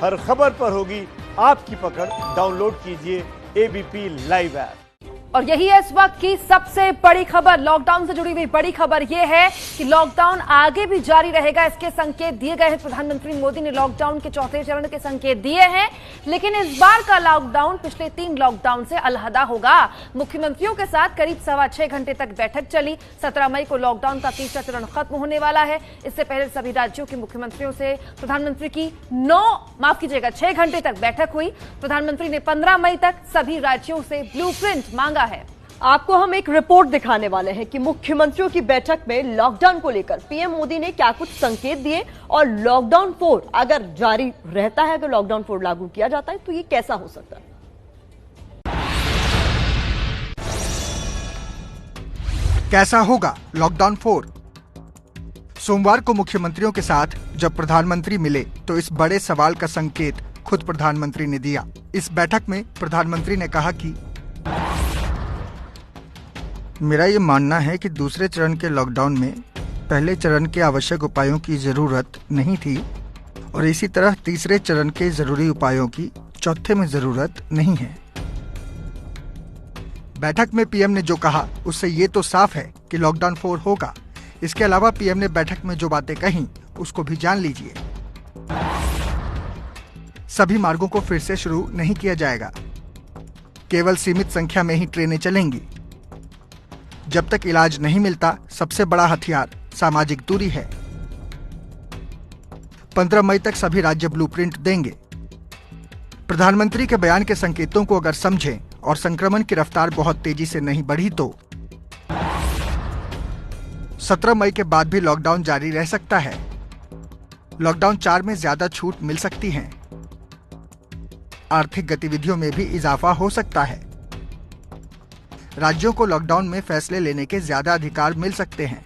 हर खबर पर होगी आपकी पकड़। डाउनलोड कीजिए एबीपी लाइव ऐप। और यही है इस वक्त की सबसे बड़ी खबर। लॉकडाउन से जुड़ी हुई बड़ी खबर यह है कि लॉकडाउन आगे भी जारी रहेगा, इसके संकेत दिए गए हैं। प्रधानमंत्री मोदी ने लॉकडाउन के चौथे चरण के संकेत दिए हैं, लेकिन इस बार का लॉकडाउन पिछले 3 लॉकडाउन से अलहदा होगा। मुख्यमंत्रियों के साथ करीब 6.25 घंटे तक बैठक चली। 17 मई को लॉकडाउन का तीसरा चरण खत्म होने वाला है। इससे पहले सभी राज्यों के मुख्यमंत्रियों से प्रधानमंत्री की 6 घंटे तक बैठक हुई। प्रधानमंत्री ने 15 मई तक सभी राज्यों से ब्लूप्रिंट मांगा है। आपको हम एक रिपोर्ट दिखाने वाले हैं कि मुख्यमंत्रियों की बैठक में लॉकडाउन को लेकर पीएम मोदी ने क्या कुछ संकेत दिए और लॉकडाउन 4 अगर जारी रहता है, अगर लॉकडाउन 4 लागू किया जाता है तो ये कैसा हो सकता है। कैसा होगा लॉकडाउन 4? सोमवार को मुख्यमंत्रियों के साथ जब प्रधानमंत्री मिले तो इस बड़े सवाल का संकेत खुद प्रधानमंत्री ने दिया। इस बैठक में प्रधानमंत्री ने कहा कि मेरा ये मानना है कि दूसरे चरण के लॉकडाउन में पहले चरण के आवश्यक उपायों की जरूरत नहीं थी और इसी तरह तीसरे चरण के जरूरी उपायों की चौथे में जरूरत नहीं है। बैठक में पीएम ने जो कहा उससे ये तो साफ है कि लॉकडाउन 4 होगा। इसके अलावा पीएम ने बैठक में जो बातें कही उसको भी जान लीजिए। सभी मार्गों को फिर से शुरू नहीं किया जाएगा, केवल सीमित संख्या में ही ट्रेनें चलेंगी। जब तक इलाज नहीं मिलता सबसे बड़ा हथियार सामाजिक दूरी है। 15 मई तक सभी राज्य ब्लूप्रिंट देंगे। प्रधानमंत्री के बयान के संकेतों को अगर समझें और संक्रमण की रफ्तार बहुत तेजी से नहीं बढ़ी तो 17 मई के बाद भी लॉकडाउन जारी रह सकता है। लॉकडाउन 4 में ज्यादा छूट मिल सकती है। आर्थिक गतिविधियों में भी इजाफा हो सकता है। राज्यों को लॉकडाउन में फैसले लेने के ज्यादा अधिकार मिल सकते हैं।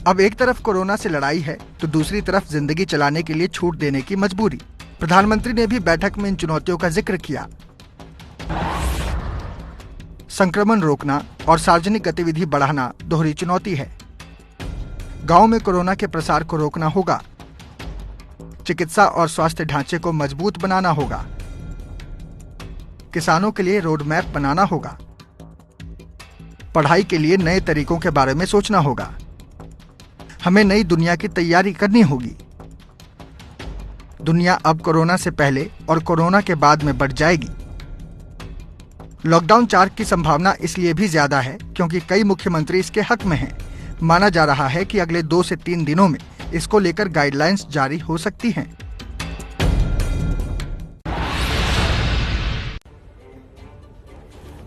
अब एक तरफ कोरोना से लड़ाई है तो दूसरी तरफ जिंदगी चलाने के लिए छूट देने की मजबूरी। प्रधानमंत्री ने भी बैठक में इन चुनौतियों का जिक्र किया। संक्रमण रोकना और सार्वजनिक गतिविधि बढ़ाना दोहरी चुनौती है। गांव में कोरोना के प्रसार को रोकना होगा। चिकित्सा और स्वास्थ्य ढांचे को मजबूत बनाना होगा। किसानों के लिए रोड मैप बनाना होगा। पढ़ाई के लिए नए तरीकों के बारे में सोचना होगा। हमें नई दुनिया की तैयारी करनी होगी। दुनिया अब कोरोना से पहले और कोरोना के बाद में बढ़ जाएगी। लॉकडाउन 4 की संभावना इसलिए भी ज्यादा है क्योंकि कई मुख्यमंत्री इसके हक में हैं। माना जा रहा है कि अगले 2 से 3 दिनों में इसको लेकर गाइडलाइंस जारी हो सकती हैं।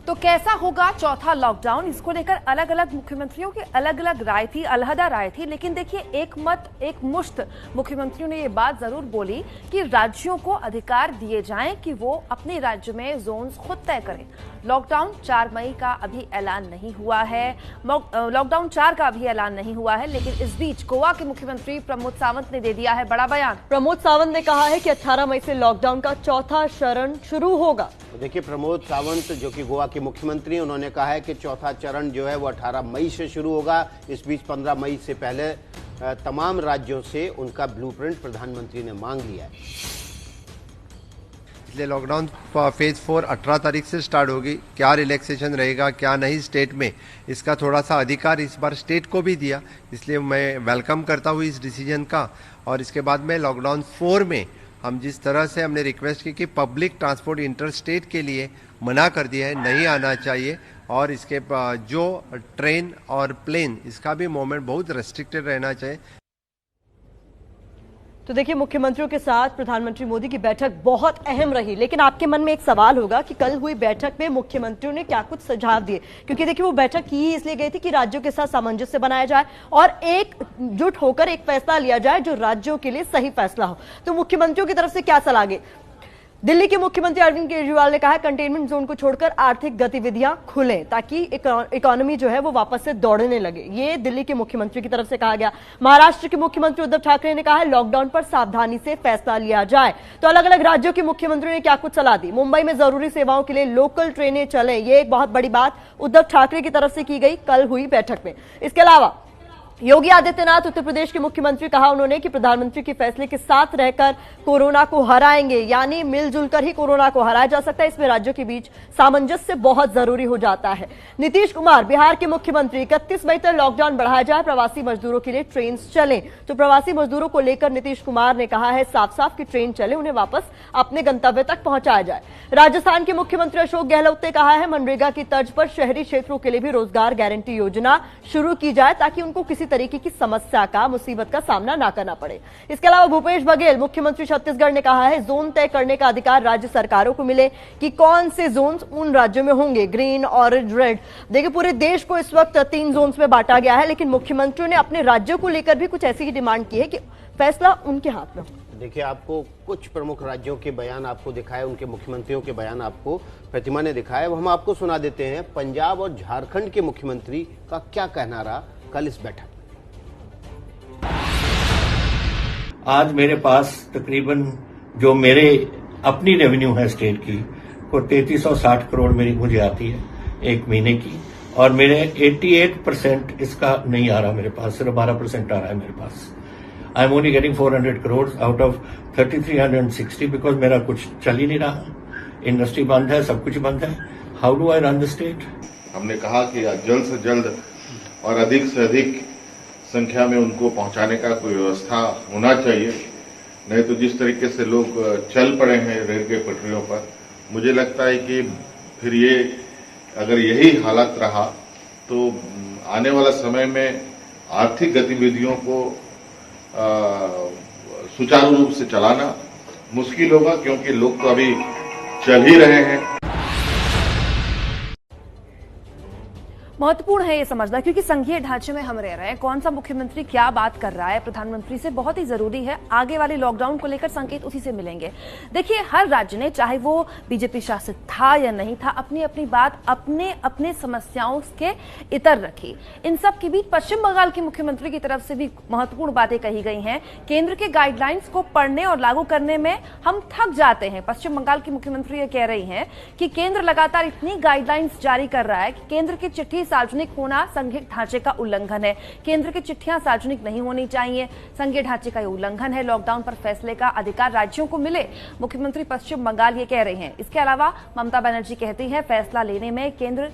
तो कैसा होगा चौथा लॉकडाउन, इसको लेकर अलग अलग मुख्यमंत्रियों की अलग अलग राय थी, अलहदा राय थी। लेकिन देखिए, एक मत एक मुश्त मुख्यमंत्रियों ने ये बात जरूर बोली कि राज्यों को अधिकार दिए जाएं कि वो अपने राज्य में जोन्स खुद तय करें। लॉकडाउन 4 मई का अभी ऐलान नहीं हुआ है। लॉकडाउन 4 का अभी ऐलान नहीं हुआ है, लेकिन इस बीच गोवा के मुख्यमंत्री प्रमोद सावंत ने दे दिया है बड़ा बयान। प्रमोद सावंत ने कहा है कि 18 मई से लॉकडाउन का चौथा चरण शुरू होगा। देखिए, प्रमोद सावंत जो कि गोवा के मुख्यमंत्री, उन्होंने कहा है कि चौथा चरण जो है वो 18 मई से शुरू होगा। इस बीच 15 मई से पहले तमाम राज्यों से उनका ब्लूप्रिंट प्रधानमंत्री ने मांग लिया है। इसलिए लॉकडाउन फेज 4 18 तारीख से स्टार्ट होगी। क्या रिलैक्सेशन रहेगा क्या नहीं स्टेट में, इसका थोड़ा सा अधिकार इस बार स्टेट को भी दिया, इसलिए मैं वेलकम करता हूँ इस डिसीजन का। और इसके बाद में लॉकडाउन 4 में हम जिस तरह से हमने रिक्वेस्ट की कि पब्लिक ट्रांसपोर्ट इंटर स्टेट के लिए मना कर दिया है, नहीं आना चाहिए। और इसके जो ट्रेन और प्लेन, इसका भी मूवमेंट बहुत रेस्ट्रिक्टेड रहना चाहिए। तो देखिए, मुख्यमंत्रियों के साथ प्रधानमंत्री मोदी की बैठक बहुत अहम रही। लेकिन आपके मन में एक सवाल होगा कि कल हुई बैठक में मुख्यमंत्रियों ने क्या कुछ सुझाव दिए, क्योंकि देखिए वो बैठक की ही इसलिए गई थी कि राज्यों के साथ सामंजस्य बनाया जाए और एकजुट होकर एक फैसला लिया जाए जो राज्यों के लिए सही फैसला हो। तो मुख्यमंत्रियों की तरफ से क्या सलाह गई? दिल्ली के मुख्यमंत्री अरविंद केजरीवाल ने कहा कंटेनमेंट जोन को छोड़कर आर्थिक गतिविधियां खुलें ताकि इकोनॉमी जो है वो वापस से दौड़ने लगे। ये दिल्ली के मुख्यमंत्री की तरफ से कहा गया। महाराष्ट्र के मुख्यमंत्री उद्धव ठाकरे ने कहा है लॉकडाउन पर सावधानी से फैसला लिया जाए। तो अलग अलग राज्यों के मुख्यमंत्रियों ने क्या कुछ सलाह दी? मुंबई में जरूरी सेवाओं के लिए लोकल ट्रेनें चलें, ये एक बहुत बड़ी बात उद्धव ठाकरे की तरफ से की गई कल हुई बैठक में। इसके अलावा योगी आदित्यनाथ उत्तर प्रदेश के मुख्यमंत्री, कहा उन्होंने कि प्रधानमंत्री के फैसले के साथ रहकर कोरोना को हराएंगे, यानी मिलजुल कर ही कोरोना को हराया जा सकता है। इसमें राज्यों के बीच सामंजस्य बहुत जरूरी हो जाता है। नीतीश कुमार, बिहार के मुख्यमंत्री, 31 मई तक लॉकडाउन बढ़ाया जाए, प्रवासी मजदूरों के लिए ट्रेन चले। तो प्रवासी मजदूरों को लेकर नीतीश कुमार ने कहा है साफ साफ कि ट्रेन चले, उन्हें वापस अपने गंतव्य तक पहुंचाया जाए। राजस्थान के मुख्यमंत्री अशोक गहलोत ने कहा है मनरेगा की तर्ज पर शहरी क्षेत्रों के लिए भी रोजगार गारंटी योजना शुरू की जाए, ताकि उनको किसी तरीके की समस्या का, मुसीबत का सामना ना करना पड़े। इसके अलावा भूपेश बघेल, मुख्यमंत्री छत्तीसगढ़, ने कहा है जोन तय करने का अधिकार राज्य सरकारों को मिले कि कौन से जोन उन राज्यों में होंगे, ग्रीन, ऑरेंज, रेड। देखिए पूरे देश को इस वक्त 3 जोन्स में बांटा गया है, लेकिन मुख्यमंत्रियों ने अपने राज्यों को लेकर भी कुछ ऐसी ही डिमांड की है कि फैसला उनके हाथ में हो। देखिए, आपको कुछ प्रमुख राज्यों के बयान आपको दिखाए, उनके मुख्यमंत्रियों के बयान आपको प्रतिमा ने दिखाए, वो हम आपको सुना देते हैं। पंजाब और झारखंड के मुख्यमंत्री का क्या कहना रहा कल इस बैठक में। आज मेरे पास तकरीबन जो मेरे अपनी रेवेन्यू है स्टेट की, वो 3360 करोड़ मेरी मुझे आती है एक महीने की, और मेरे 88% इसका नहीं आ रहा मेरे पास, सिर्फ 12% आ रहा है मेरे पास। I am only getting 400 crore out of 3360, because मेरा कुछ चल ही नहीं रहा, इंडस्ट्री बंद है, सब कुछ बंद है। How do I run the state? हमने कहा कि जल्द से जल्द और अधिक से अधिक संख्या में उनको पहुंचाने का कोई व्यवस्था होना चाहिए, नहीं तो जिस तरीके से लोग चल पड़े हैं रेल के पटरियों पर, मुझे लगता है कि फिर ये अगर यही हालत रहा तो आने वाला समय में आर्थिक गतिविधियों को सुचारू रूप से चलाना मुश्किल होगा, क्योंकि लोग तो अभी चल ही रहे हैं। महत्वपूर्ण है ये समझना, क्योंकि संघीय ढांचे में हम रह रहे हैं। कौन सा मुख्यमंत्री क्या बात कर रहा है प्रधानमंत्री से, बहुत ही जरूरी है। आगे वाले लॉकडाउन को लेकर संकेत उसी से मिलेंगे। देखिए, हर राज्य ने, चाहे वो बीजेपी शासित था या नहीं था, अपनी अपनी बात, अपने अपने समस्याओं के इतर रखी। इन सब के बीच पश्चिम बंगाल के मुख्यमंत्री की तरफ से भी महत्वपूर्ण बातें कही गई हैं। केंद्र के गाइडलाइंस को पढ़ने और लागू करने में हम थक जाते हैं। पश्चिम बंगाल की मुख्यमंत्री ये कह रही हैं कि केंद्र लगातार इतनी गाइडलाइंस जारी कर रहा है कि केंद्र की चिट्ठी सार्वजनिक होना संघीय ढांचे का उल्लंघन है। केंद्र की चिट्ठियां सार्वजनिक नहीं होनी चाहिए, संघीय ढांचे का ये उल्लंघन है। लॉकडाउन पर फैसले का अधिकार राज्यों को मिले, मुख्यमंत्री पश्चिम बंगाल ये कह रहे हैं। इसके अलावा ममता बनर्जी कहती है फैसला लेने में केंद्र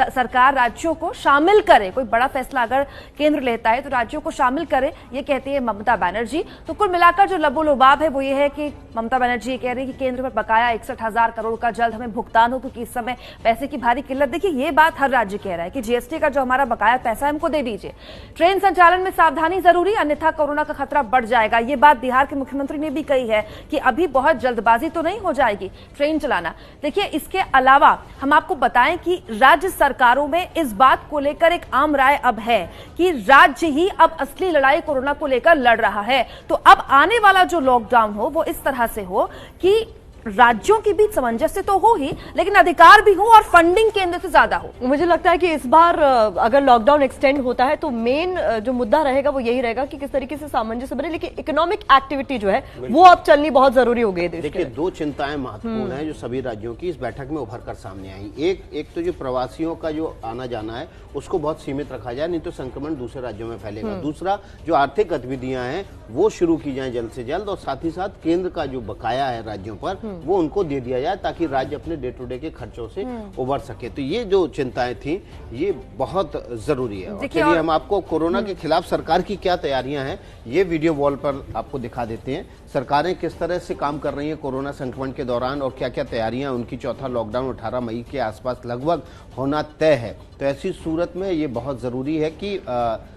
सरकार राज्यों को शामिल करे। कोई बड़ा फैसला अगर केंद्र लेता है तो राज्यों को शामिल करे, ये कहती है ममता बनर्जी। तो कुल मिलाकर जो लबोलुबाब है वो ये है कि ममता बनर्जी ये कह रही है कि केंद्र पर बकाया 61,000 करोड़ का जल्द हमें भुगतान हो, क्योंकि इस समय पैसे की भारी किल्लत। देखिए, ये बात हर राज्य कह रहा है कि जीएसटी का जो हमारा बकाया पैसा है हमको दे दीजिए। ट्रेन संचालन में सावधानी जरूरी, अन्यथा कोरोना का खतरा बढ़ जाएगा। ये बात बिहार के मुख्यमंत्री ने भी कही है कि अभी बहुत जल्दबाजी तो नहीं हो जाएगी ट्रेन चलाना। देखिए, इसके अलावा हम आपको बताएं कि राज्य सरकारों में इस बात को लेकर एक आम राय अब है कि राज्य ही अब असली लड़ाई कोरोना को लेकर लड़ रहा है। तो अब आने वाला जो लॉकडाउन हो वो इस तरह से हो कि राज्यों के बीच सामंजस्य तो हो ही, लेकिन अधिकार भी हो और फंडिंग केंद्र से ज्यादा हो। मुझे लगता है कि इस बार अगर लॉकडाउन एक्सटेंड होता है तो मेन जो मुद्दा रहेगा वो यही रहेगा कि किस तरीके से सामंजस्य बने, लेकिन इकोनॉमिक एक्टिविटी जो है वो अब चलनी बहुत जरूरी हो गई है देश के। देखिए, 2 चिंताएं महत्वपूर्ण हैं जो सभी राज्यों की इस बैठक में उभर कर सामने आई। एक तो जो प्रवासियों का जो आना जाना है उसको बहुत सीमित रखा जाए, नहीं तो संक्रमण दूसरे राज्यों में फैलेगा। दूसरा, जो आर्थिक गतिविधियां हैं वो शुरू की जाए जल्द से जल्द, और साथ ही साथ केंद्र का जो बकाया है राज्यों पर वो उनको दे दिया जाए, ताकि राज्य अपने डे टू डे के खर्चों से उबर सके। तो ये जो चिंताएं थी ये बहुत जरूरी है। चलिए हम आपको कोरोना के खिलाफ सरकार की क्या तैयारियां हैं ये वीडियो वॉल पर आपको दिखा देते हैं। सरकारें किस तरह से काम कर रही हैं कोरोना संक्रमण के दौरान, और क्या क्या तैयारियां उनकी। चौथा लॉकडाउन 18 मई के आसपास लगभग होना तय है। तो ऐसी सूरत में ये बहुत जरूरी है कि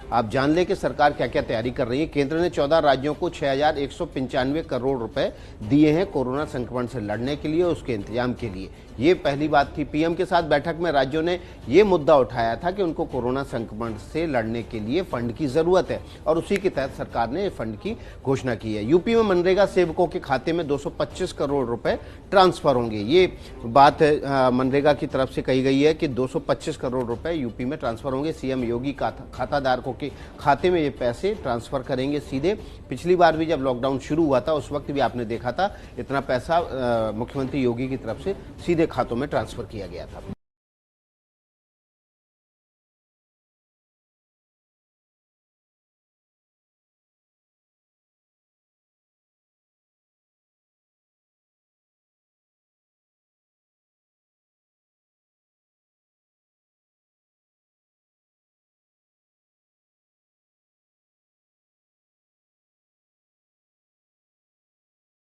आप जान लें कि सरकार क्या क्या तैयारी कर रही है। केंद्र ने 14 राज्यों को 6,195 करोड़ रुपए दिए हैं कोरोना संक्रमण से लड़ने के लिए, उसके इंतजाम के लिए। ये पहली बात थी। पीएम के साथ बैठक में राज्यों ने ये मुद्दा उठाया था कि उनको कोरोना संक्रमण से लड़ने के लिए फंड की जरूरत है, और उसी के तहत सरकार ने फंड की घोषणा की है। यूपी में मनरेगा सेवकों के खाते में 225 करोड़ रुपए ट्रांसफर होंगे। ये बात मनरेगा की तरफ से कही गई है कि 225 करोड़ रुपए यूपी में ट्रांसफर होंगे। सीएम योगी खाताधारकों के खाते में ये पैसे ट्रांसफर करेंगे सीधे। पिछली बार भी जब लॉकडाउन शुरू हुआ था उस वक्त भी आपने देखा था इतना पैसा मुख्यमंत्री योगी की तरफ से सीधे खातों में ट्रांसफर किया गया था।